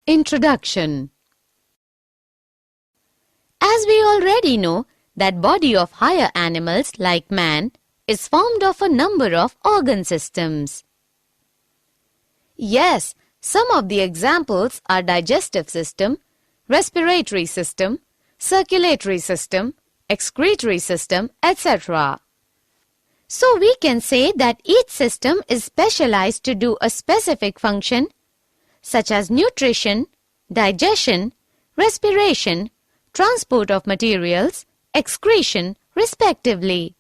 Introduction. As we already know, that body of higher animals like man is formed of a number of organ systems. Yes, some of the examples are digestive system, respiratory system, circulatory system, excretory system, etc. So we can say that each system is specialized to do a specific function such as nutrition, digestion, respiration, transport of materials, excretion, respectively.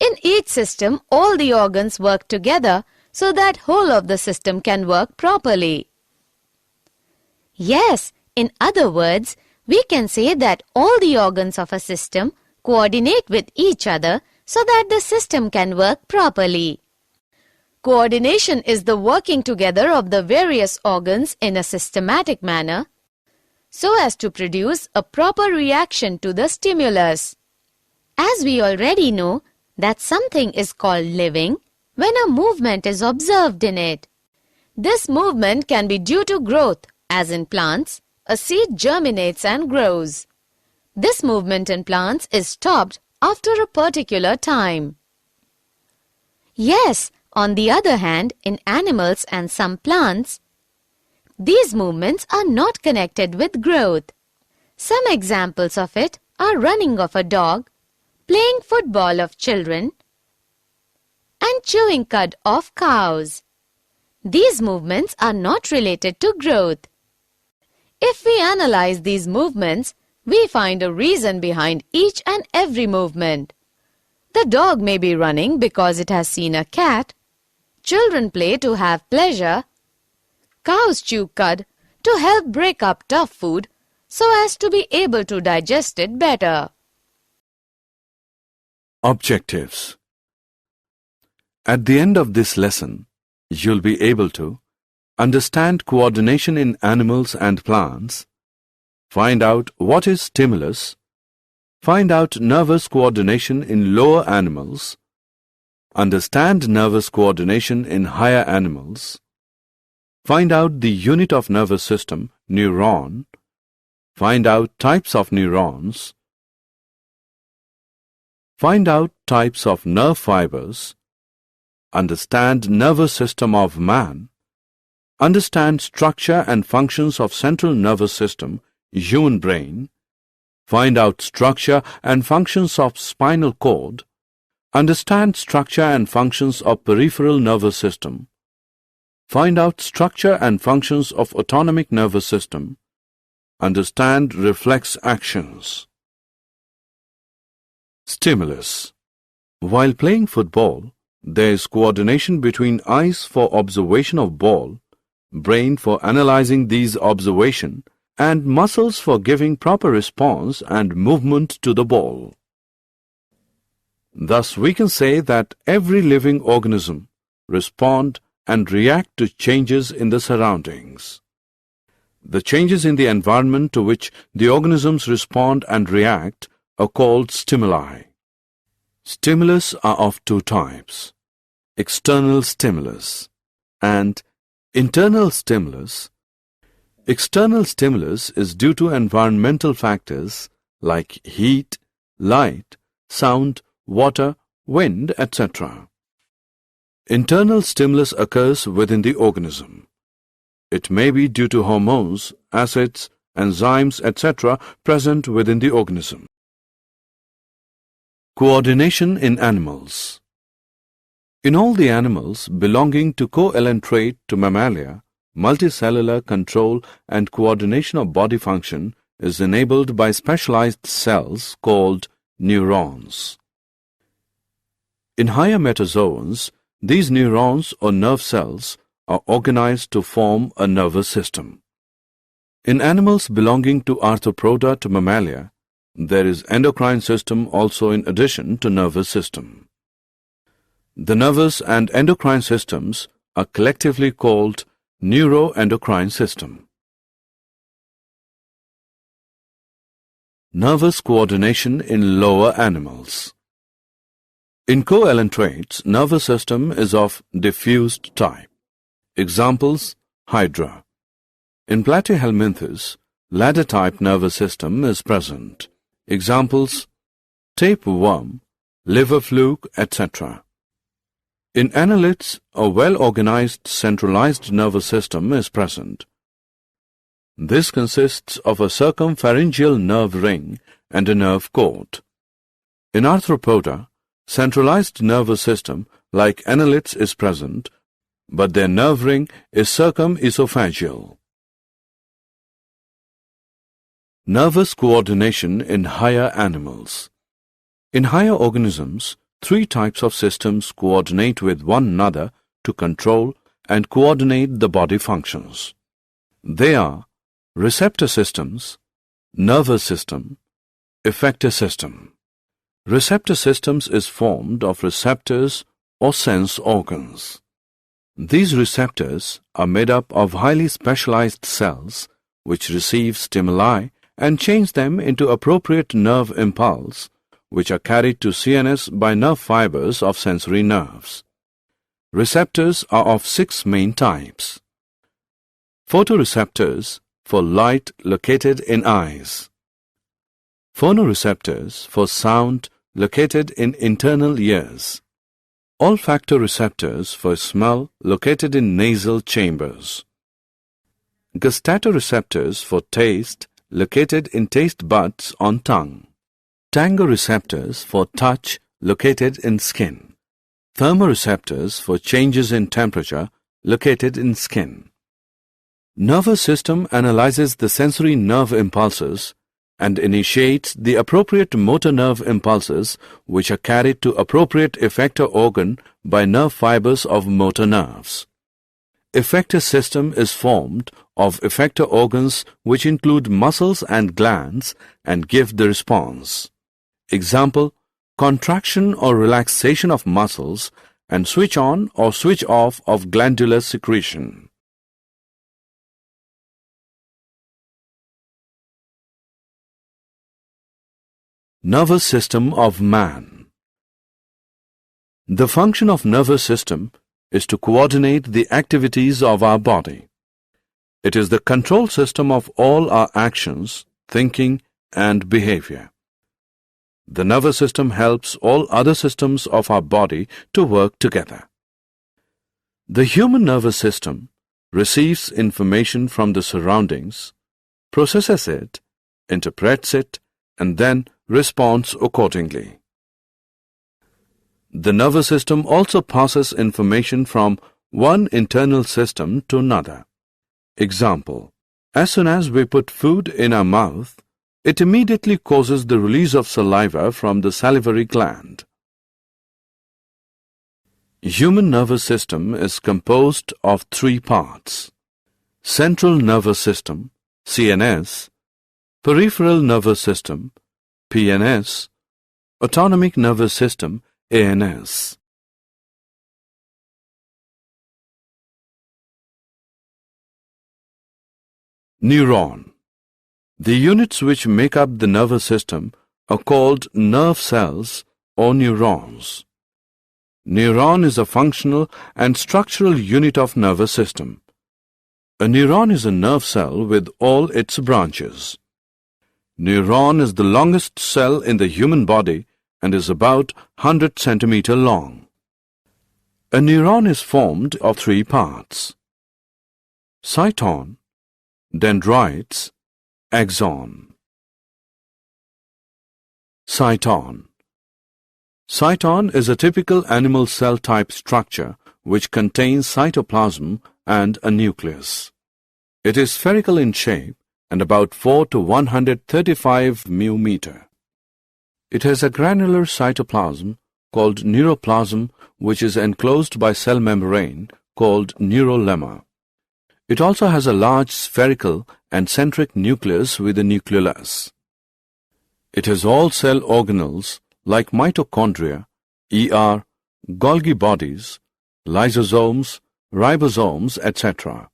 In each system, all the organs work together so that whole of the system can work properly. Yes, in other words, we can say that all the organs of a system coordinate with each other so that the system can work properly. Coordination is the working together of the various organs in a systematic manner so as to produce a proper reaction to the stimulus. As we already know that something is called living when a movement is observed in it. This movement can be due to growth, as in plants, a seed germinates and grows. This movement in plants is stopped after a particular time. Yes, on the other hand, in animals and some plants, these movements are not connected with growth. Some examples of it are running of a dog, playing football of children, and chewing cud of cows. These movements are not related to growth. If we analyze these movements, we find a reason behind each and every movement. The dog may be running because it has seen a cat. Children play to have pleasure. Cows chew cud to help break up tough food so as to be able to digest it better. Objectives. At the end of this lesson, you'll be able to understand coordination in animals and plants, find out what is stimulus, find out nervous coordination in lower animals, understand nervous coordination in higher animals, find out the unit of nervous system, neuron, find out types of neurons, find out types of nerve fibers, understand nervous system of man, understand structure and functions of central nervous system, human brain, find out structure and functions of spinal cord, understand structure and functions of peripheral nervous system, find out structure and functions of autonomic nervous system, understand reflex actions. Stimulus. While playing football, there is coordination between eyes for observation of ball, brain for analyzing these observation, and muscles for giving proper response and movement to the ball. Thus, we can say that every living organism respond and react to changes in the surroundings. The changes in the environment to which the organisms respond and react are called stimuli. Stimulus are of two types: external stimulus and internal stimulus. External stimulus is due to environmental factors like heat, light, sound, water, wind, etc. Internal stimulus occurs within the organism. It may be due to hormones, acids, enzymes, etc. present within the organism. Coordination in animals. In all the animals belonging to coelenterate to mammalia, multicellular control and coordination of body function is enabled by specialized cells called neurons. In higher metazoans, these neurons or nerve cells are organized to form a nervous system. In animals belonging to arthropoda to mammalia, there is endocrine system also in addition to nervous system. The nervous and endocrine systems are collectively called neuroendocrine system. Nervous coordination in lower animals. In coelentrates, nervous system is of diffused type. Examples: hydra. In platyhelminthes, ladder-type nervous system is present. Examples: tapeworm, liver fluke, etc. In annelids, a well-organized centralized nervous system is present. This consists of a circumpharyngeal nerve ring and a nerve cord. In arthropoda, centralized nervous system like annelids is present, but their nerve ring is circumesophageal. Nervous coordination in higher animals. In higher organisms, three types of systems coordinate with one another to control and coordinate the body functions. They are receptor systems, nervous system, effector system. Receptor systems is formed of receptors or sense organs. These receptors are made up of highly specialized cells which receive stimuli and change them into appropriate nerve impulse, which are carried to CNS by nerve fibers of sensory nerves. Receptors are of 6 main types. Photoreceptors for light located in eyes. Phonoreceptors for sound located in internal ears. Olfactoreceptors for smell located in nasal chambers. Gustatoreceptors for taste located in taste buds on tongue. Tangoreceptors for touch located in skin. Thermoreceptors for changes in temperature located in skin. Nervous system analyzes the sensory nerve impulses and initiates the appropriate motor nerve impulses which are carried to appropriate effector organ by nerve fibers of motor nerves. Effector system is formed of effector organs which include muscles and glands and give the response. Example: contraction or relaxation of muscles and switch on or switch off of glandular secretion. Nervous system of man. The function of nervous system is to coordinate the activities of our body. It is the control system of all our actions, thinking, and behavior. The nervous system helps all other systems of our body to work together. The human nervous system receives information from the surroundings, processes it, interprets it, and then responds accordingly. The nervous system also passes information from one internal system to another. Example: as soon as we put food in our mouth, it immediately causes the release of saliva from the salivary gland. Human nervous system is composed of 3 parts: central nervous system, CNS, peripheral nervous system, PNS, autonomic nervous system, ANS. Neuron. The units which make up the nervous system are called nerve cells or neurons. Neuron is a functional and structural unit of nervous system. A neuron is a nerve cell with all its branches. Neuron is the longest cell in the human body and is about 100 centimeters long. A neuron is formed of 3 parts: cyton, dendrites, axon. Cyton. Cyton is a typical animal cell type structure which contains cytoplasm and a nucleus. It is spherical in shape and about 4 to 135 μm. It has a granular cytoplasm called neuroplasm which is enclosed by cell membrane called neurolemma. It also has a large spherical and centric nucleus with a nucleolus. It has all cell organelles like mitochondria, Golgi bodies, lysosomes, ribosomes, etc.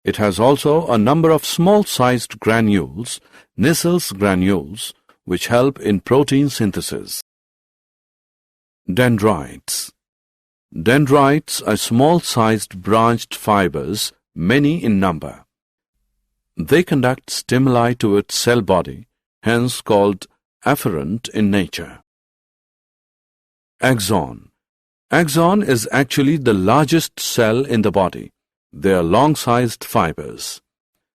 It has also a number of small-sized granules, Nissel's granules, which help in protein synthesis. Dendrites. Dendrites are small-sized branched fibers, many in number. They conduct stimuli to its cell body, hence called afferent in nature. Axon. Axon is actually the largest cell in the body. They are long-sized fibers.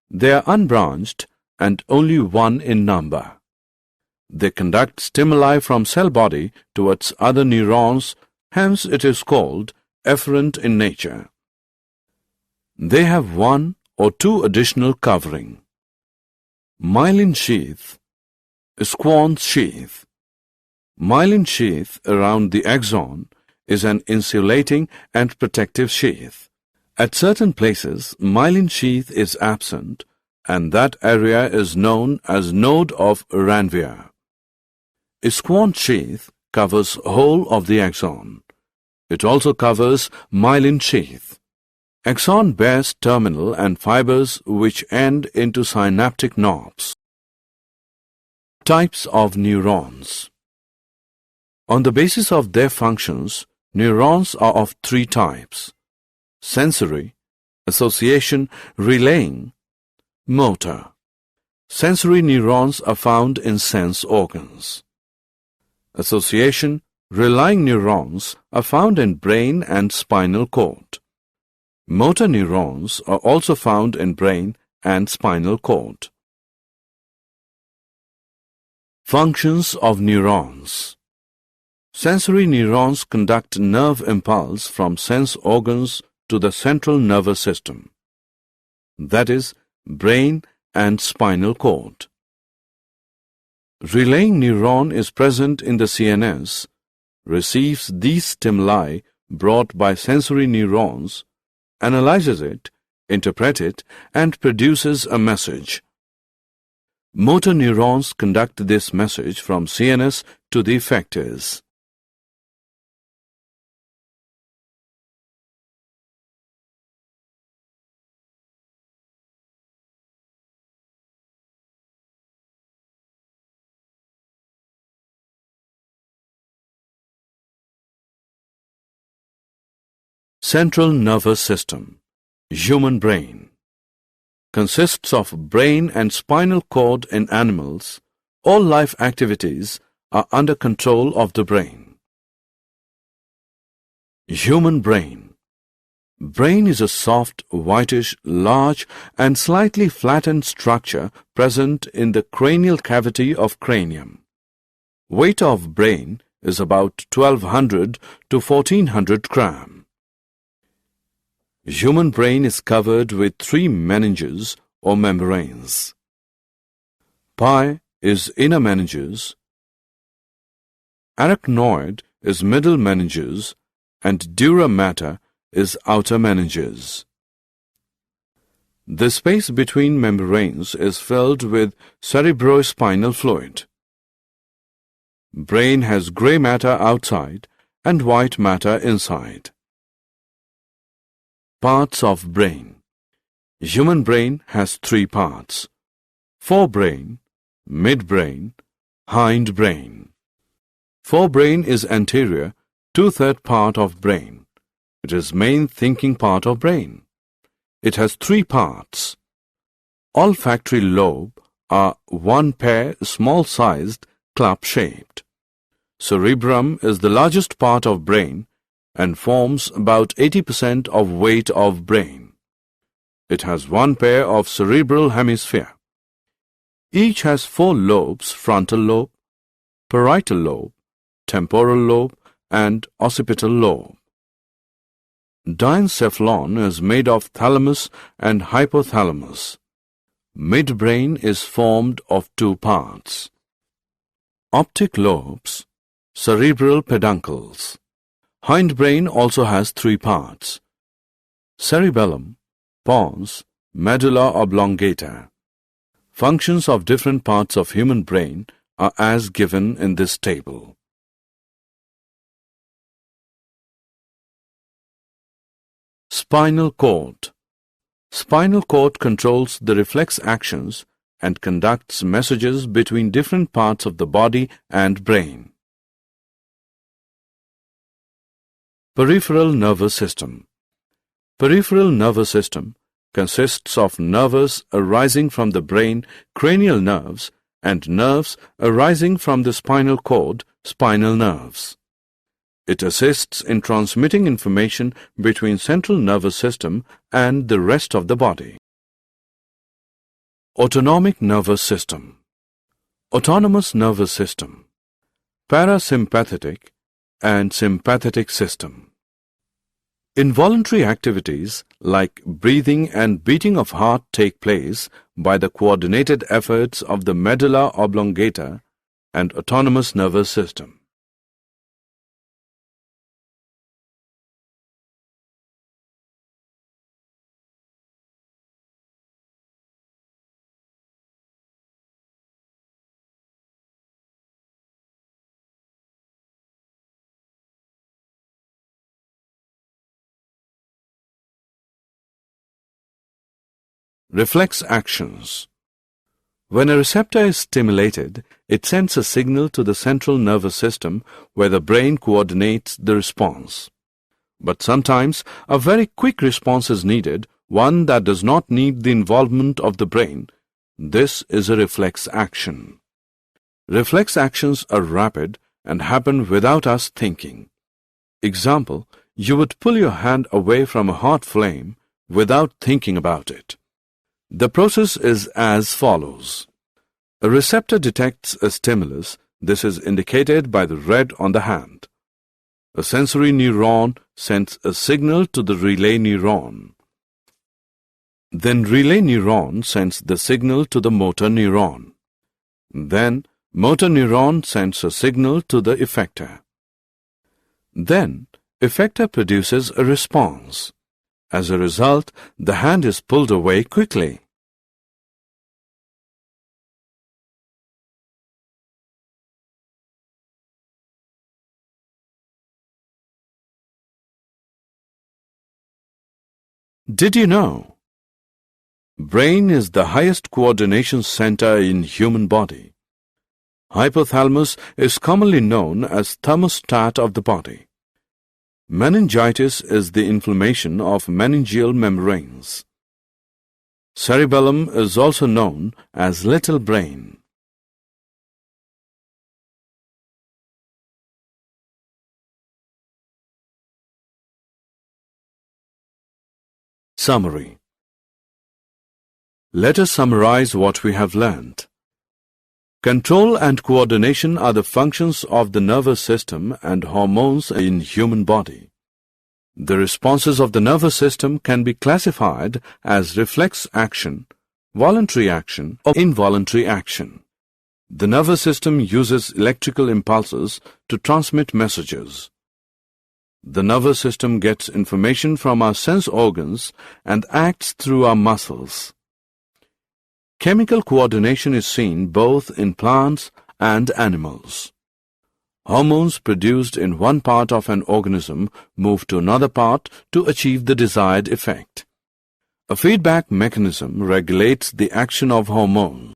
They are unbranched and only one in number. They conduct stimuli from cell body towards other neurons, hence it is called efferent in nature. They have one or two additional covering. Myelin sheath, Schwann's sheath. Myelin sheath around the axon is an insulating and protective sheath. At certain places, myelin sheath is absent, and that area is known as node of Ranvier. Schwann's sheath covers whole of the axon. It also covers myelin sheath. Axon bears terminal and fibers which end into synaptic knobs. Types of neurons. On the basis of their functions, neurons are of three types: sensory, association, relaying, motor. Sensory neurons are found in sense organs. Association, relying neurons are found in brain and spinal cord. Motor neurons are also found in brain and spinal cord. Functions of neurons. Sensory neurons conduct nerve impulse from sense organs to the central nervous system, that is, brain and spinal cord. Relaying neuron is present in the CNS, receives these stimuli brought by sensory neurons, analyzes it, interprets it, and produces a message. Motor neurons conduct this message from CNS to the effectors. Central nervous system, human brain, consists of brain and spinal cord in animals. All life activities are under control of the brain. Human brain. Brain is a soft, whitish, large and slightly flattened structure present in the cranial cavity of cranium. Weight of brain is about 1200 to 1400 gram. Human brain is covered with three meninges or membranes. Pie is inner meninges, arachnoid is middle meninges, and dura mater is outer meninges. The space between membranes is filled with cerebrospinal fluid. Brain has grey matter outside and white matter inside. Parts of brain. Human brain has three parts: forebrain, midbrain, hindbrain. Forebrain is anterior, two-third part of brain. It is main thinking part of brain. It has three parts. Olfactory lobe are one pair, small-sized, club-shaped. Cerebrum is the largest part of brain and forms about 80% of weight of brain. It has one pair of cerebral hemisphere. Each has four lobes: frontal lobe, parietal lobe, temporal lobe, and occipital lobe. Diencephalon is made of thalamus and hypothalamus. Midbrain is formed of two parts. Optic lobes, cerebral peduncles. Hindbrain also has three parts: cerebellum, pons, medulla oblongata. Functions of different parts of human brain are as given in this table. Spinal cord. Spinal cord controls the reflex actions and conducts messages between different parts of the body and brain. Peripheral nervous system. Peripheral nervous system consists of nerves arising from the brain, cranial nerves, and nerves arising from the spinal cord, spinal nerves. It assists in transmitting information between central nervous system and the rest of the body. Autonomic nervous system, autonomous nervous system, parasympathetic and sympathetic system. Involuntary activities like breathing and beating of heart take place by the coordinated efforts of the medulla oblongata and autonomous nervous system. Reflex actions. When a receptor is stimulated, it sends a signal to the central nervous system where the brain coordinates the response. But sometimes a very quick response is needed, one that does not need the involvement of the brain. This is a reflex action. Reflex actions are rapid and happen without us thinking. Example, you would pull your hand away from a hot flame without thinking about it. The process is as follows. A receptor detects a stimulus. This is indicated by the red on the hand. A sensory neuron sends a signal to the relay neuron. Then relay neuron sends the signal to the motor neuron. Then motor neuron sends a signal to the effector. Then effector produces a response. As a result, the hand is pulled away quickly. Did you know? Brain is the highest coordination center in human body. Hypothalamus is commonly known as thermostat of the body. Meningitis is the inflammation of meningeal membranes. Cerebellum is also known as little brain. Summary. Let us summarize what we have learned. Control and coordination are the functions of the nervous system and hormones in human body. The responses of the nervous system can be classified as reflex action, voluntary action, or involuntary action. The nervous system uses electrical impulses to transmit messages. The nervous system gets information from our sense organs and acts through our muscles. Chemical coordination is seen both in plants and animals. Hormones produced in one part of an organism move to another part to achieve the desired effect. A feedback mechanism regulates the action of hormones.